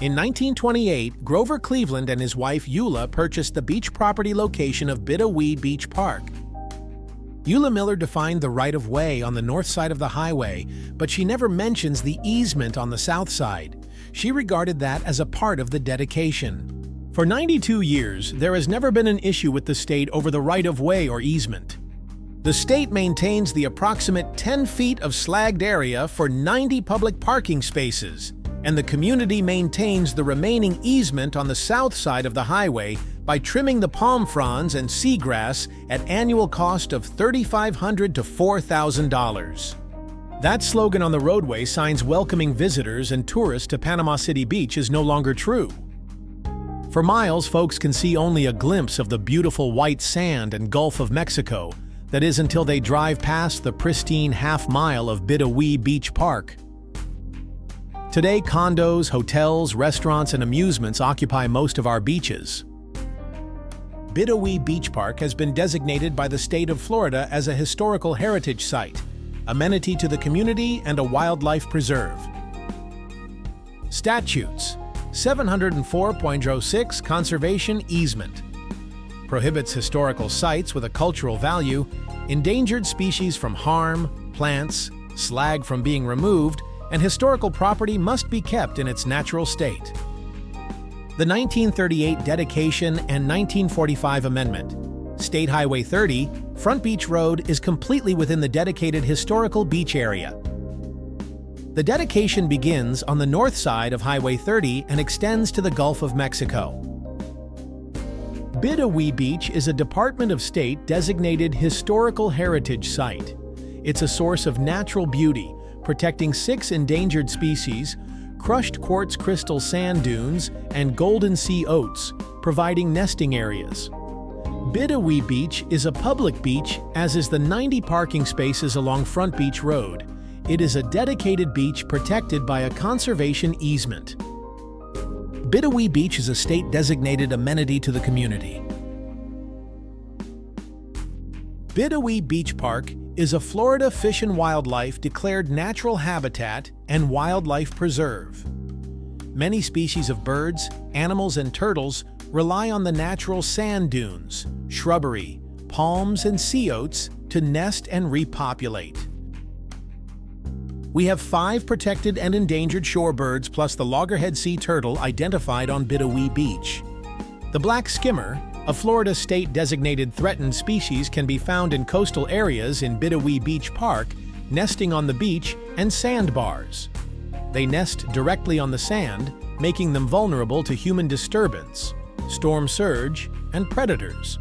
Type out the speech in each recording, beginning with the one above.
In 1928, Grover Cleveland and his wife Eula purchased the beach property location of Bidawee Beach Park. Eula Miller defined the right-of-way on the north side of the highway, but she never mentions the easement on the south side. She regarded that as a part of the dedication. For 92 years, there has never been an issue with the state over the right-of-way or easement. The state maintains the approximate 10 feet of slagged area for 90 public parking spaces, and the community maintains the remaining easement on the south side of the highway by trimming the palm fronds and seagrass at annual cost of $3,500 to $4,000. That slogan on the roadway signs welcoming visitors and tourists to Panama City Beach is no longer true. For miles, folks can see only a glimpse of the beautiful white sand and Gulf of Mexico. That is until they drive past the pristine half-mile of Bidawee Beach Park. Today, condos, hotels, restaurants, and amusements occupy most of our beaches. Bidawee Beach Park has been designated by the state of Florida as a historical heritage site, amenity to the community, and a wildlife preserve. Statutes: 704.06 Conservation Easement prohibits historical sites with a cultural value, endangered species from harm, plants, slag from being removed, and historical property must be kept in its natural state. The 1938 dedication and 1945 amendment. State Highway 30, Front Beach Road, is completely within the dedicated historical beach area. The dedication begins on the north side of Highway 30 and extends to the Gulf of Mexico. Bidawee Beach is a Department of State designated historical heritage site. It's a source of natural beauty, protecting 6 endangered species, crushed quartz crystal sand dunes, and golden sea oats, providing nesting areas. Bidawee Beach is a public beach, as is the 90 parking spaces along Front Beach Road. It is a dedicated beach protected by a conservation easement. Bidawee Beach is a state-designated amenity to the community. Bidawee Beach Park is a Florida Fish and Wildlife declared natural habitat and wildlife preserve. Many species of birds, animals, and turtles rely on the natural sand dunes, shrubbery, palms, and sea oats to nest and repopulate. We have 5 protected and endangered shorebirds plus the loggerhead sea turtle identified on Bidawee Beach. The black skimmer, a Florida state-designated threatened species, can be found in coastal areas in Bidawee Beach Park, nesting on the beach and sandbars. They nest directly on the sand, making them vulnerable to human disturbance, storm surge, and predators.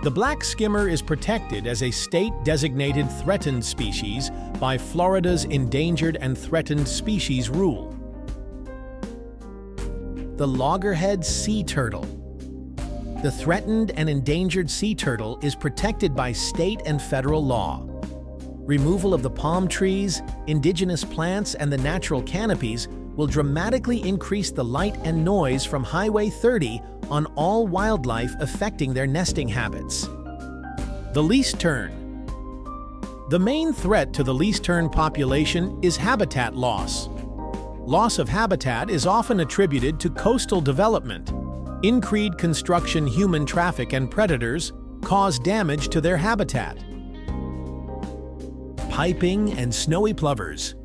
The black skimmer is protected as a state-designated threatened species by Florida's Endangered and Threatened Species Rule. The loggerhead sea turtle. The threatened and endangered sea turtle is protected by state and federal law. Removal of the palm trees, indigenous plants, and the natural canopies will dramatically increase the light and noise from Highway 30 on all wildlife affecting their nesting habits. The least tern. The main threat to the least tern population is habitat loss. Loss of habitat is often attributed to coastal development. Increased construction, human traffic, and predators cause damage to their habitat. Piping and snowy plovers.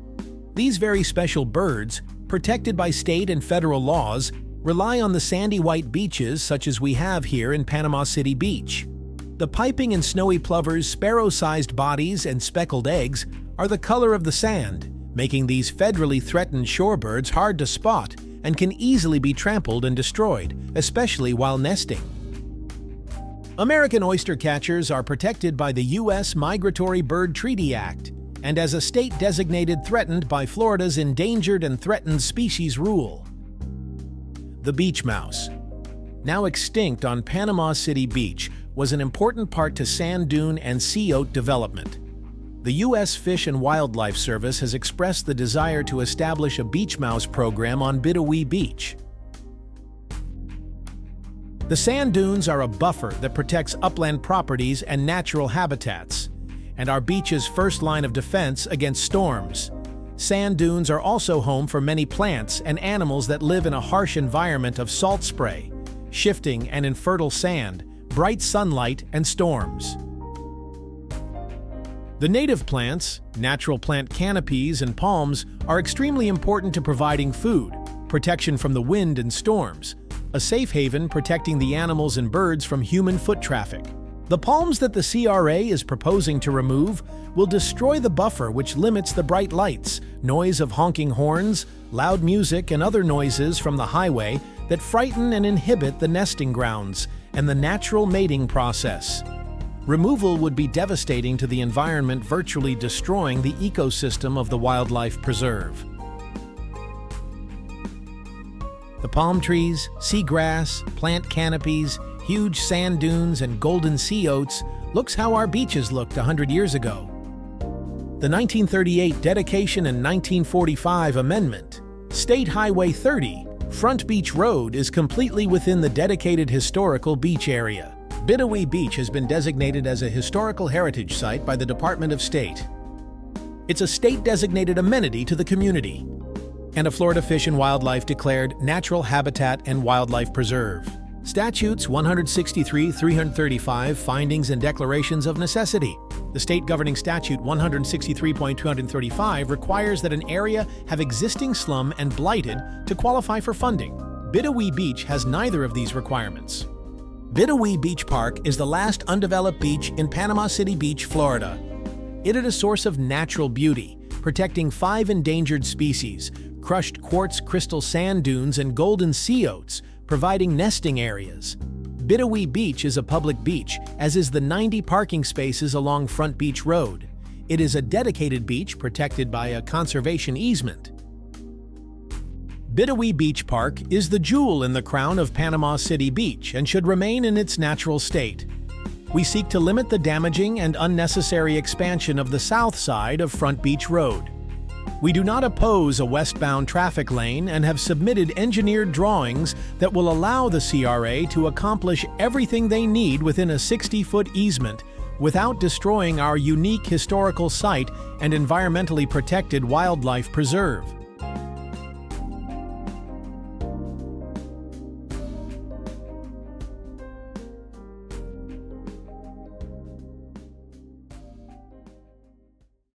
These very special birds, protected by state and federal laws, rely on the sandy white beaches such as we have here in Panama City Beach. The piping and snowy plovers' sparrow-sized bodies and speckled eggs are the color of the sand, making these federally threatened shorebirds hard to spot and can easily be trampled and destroyed, especially while nesting. American oyster catchers are protected by the U.S. Migratory Bird Treaty Act and as a state designated threatened by Florida's Endangered and Threatened Species Rule. The beach mouse, now extinct on Panama City Beach, was an important part to sand dune and sea oat development. The U.S. Fish and Wildlife Service has expressed the desire to establish a beach mouse program on Bidawee Beach. The sand dunes are a buffer that protects upland properties and natural habitats, and our beach's first line of defense against storms. Sand dunes are also home for many plants and animals that live in a harsh environment of salt spray, shifting and infertile sand, bright sunlight, and storms. The native plants, natural plant canopies, and palms are extremely important to providing food, protection from the wind and storms, a safe haven protecting the animals and birds from human foot traffic. The palms that the CRA is proposing to remove will destroy the buffer which limits the bright lights, noise of honking horns, loud music, and other noises from the highway that frighten and inhibit the nesting grounds and the natural mating process. Removal would be devastating to the environment, virtually destroying the ecosystem of the wildlife preserve. The palm trees, seagrass, plant canopies, huge sand dunes, and golden sea oats looks how our beaches looked 100 years ago. The 1938 dedication and 1945 amendment. State Highway 30, Front Beach Road, is completely within the dedicated historical beach area. Bidawee Beach has been designated as a historical heritage site by the Department of State. It's a state-designated amenity to the community, and a Florida Fish and Wildlife declared Natural Habitat and Wildlife Preserve. Statutes 163-335 Findings and Declarations of Necessity. The state governing statute 163.235 requires that an area have existing slum and blighted to qualify for funding. Bidawee Beach has neither of these requirements. Bidawee Beach Park is the last undeveloped beach in Panama City Beach, Florida. It is a source of natural beauty, protecting 5 endangered species, crushed quartz crystal sand dunes, and golden sea oats, providing nesting areas. Bidawee Beach is a public beach, as is the 90 parking spaces along Front Beach Road. It is a dedicated beach protected by a conservation easement. Bidawee Beach Park is the jewel in the crown of Panama City Beach and should remain in its natural state. We seek to limit the damaging and unnecessary expansion of the south side of Front Beach Road. We do not oppose a westbound traffic lane and have submitted engineered drawings that will allow the CRA to accomplish everything they need within a 60-foot easement without destroying our unique historical site and environmentally protected wildlife preserve.